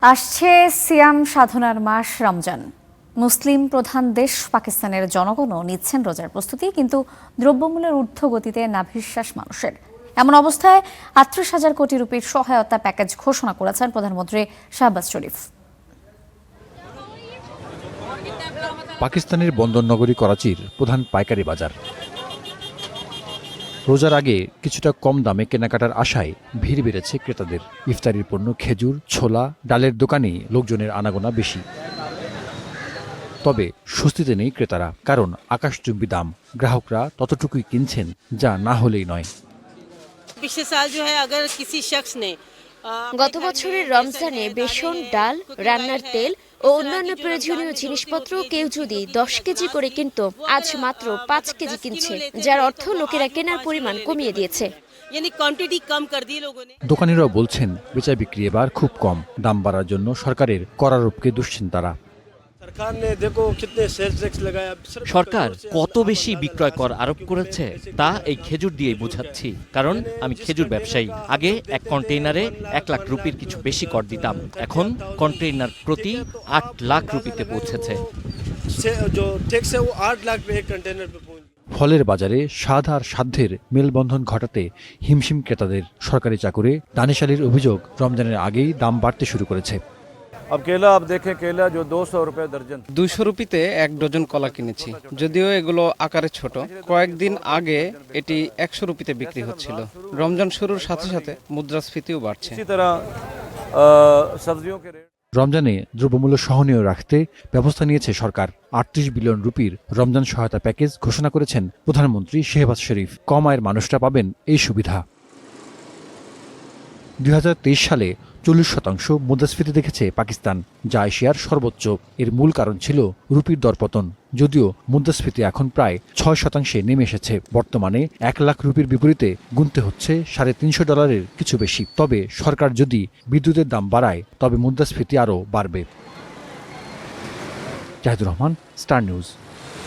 আসছে সিয়াম সাধনার মাস রমজান। মুসলিম প্রধান দেশ পাকিস্তানের জনগণও নিচ্ছেন রোজার প্রস্তুতি, কিন্তু দ্রব্যমূল্যের ঊর্ধ্বগতিতে নাভিশ্বাস মানুষের। এমন অবস্থায় ৩৮,০০০ কোটি রুপির সহায়তা প্যাকেজ ঘোষণা করেছেন প্রধানমন্ত্রী শাহবাজ শরীফ। পাকিস্তানের বন্দরনগরী করাচির প্রধান পাইকারি বাজার। রোজার আগে কিছুটা কম দামে কেনাকাটার আশায় ভিড় বেড়েছে ক্রেতাদের। ইফতারির পণ্য খেজুর, ছোলা, ডালের দোকানে লোকজনের আনাগোনা বেশি। তবে স্বস্তিতে নেই ক্রেতারা, কারণ আকাশচুম্বী দাম। গ্রাহকরা ততটুকুই কিনছেন যা না হলেই নয়। গত বছরের রমজানে বেসন, ডাল, রান্নার তেল ও অন্যান্য প্রয়োজনীয় জিনিসপত্র কেউ যদি ১০ কেজি করে কিনত, আজ মাত্র ৫ কেজি কিনছে, যার অর্থ লোকেরা কেনার পরিমাণ কমিয়ে দিয়েছে। দোকানিরাও বলছেন বেচা বিক্রি এবার খুব কম। দাম বাড়ার জন্য সরকারের করারোপকে দুষছেন তারা। সরকার কত বেশি বিক্রয় কর আরোপ করেছে তা এই খেজুর দিয়েই বোঝাচ্ছি, কারণ আমি খেজুর ব্যবসায়ী। আগে এক কন্টেইনারে ১ লাখ রুপির কিছু বেশি কর দিতাম, এখন কন্টেইনার প্রতি ৮ লাখ রুপিতে পৌঁছেছে। ফলের বাজারে স্বাদ আর সাধ্যের মেলবন্ধন ঘটাতে হিমশিম ক্রেতাদের। সরকারি চাকুরে দানিশ আলীর অভিযোগ, রমজানের আগেই দাম বাড়তে শুরু করেছে। अब केला आप देखें केला जो 200 रुपए दर्जन। 200 রুপিতে 1 ডজন কলা কিনেছি, যদিও এগুলো আকারে ছোট। কয়েকদিন আগে এটি 100 রুপিতে বিক্রি হচ্ছিল। রমজান শুরুর সাথে সাথে মুদ্রাস্ফীতিও বাড়ছে। इसी तरह सब्जियों के रेट। রমজানে দ্রব্যমূল্য সহনীয় রাখতে ব্যবস্থা নিয়েছে সরকার। ৩৮ বিলিয়ন রুপির রমজান সহায়তা প্যাকেজ ঘোষণা করেছেন প্রধানমন্ত্রী শাহবাজ শরীফ। কম আয়ের মানুষরা পাবেন এই সুবিধা। ২০২৩ সালে ৪০% মুদ্রাস্ফীতি দেখেছে পাকিস্তান, যা এশিয়ার সর্বোচ্চ। এর মূল কারণ ছিল রুপির দরপতন। যদিও মুদ্রাস্ফীতি এখন প্রায় ৬% নেমে এসেছে। বর্তমানে ১ লাখ রুপির বিপরীতে গুনতে হচ্ছে $৩৫০ কিছু বেশি। তবে সরকার যদি বিদ্যুতের দাম বাড়ায়, তবে মুদ্রাস্ফীতি আরও বাড়বে। Jahidur Rahman, star news.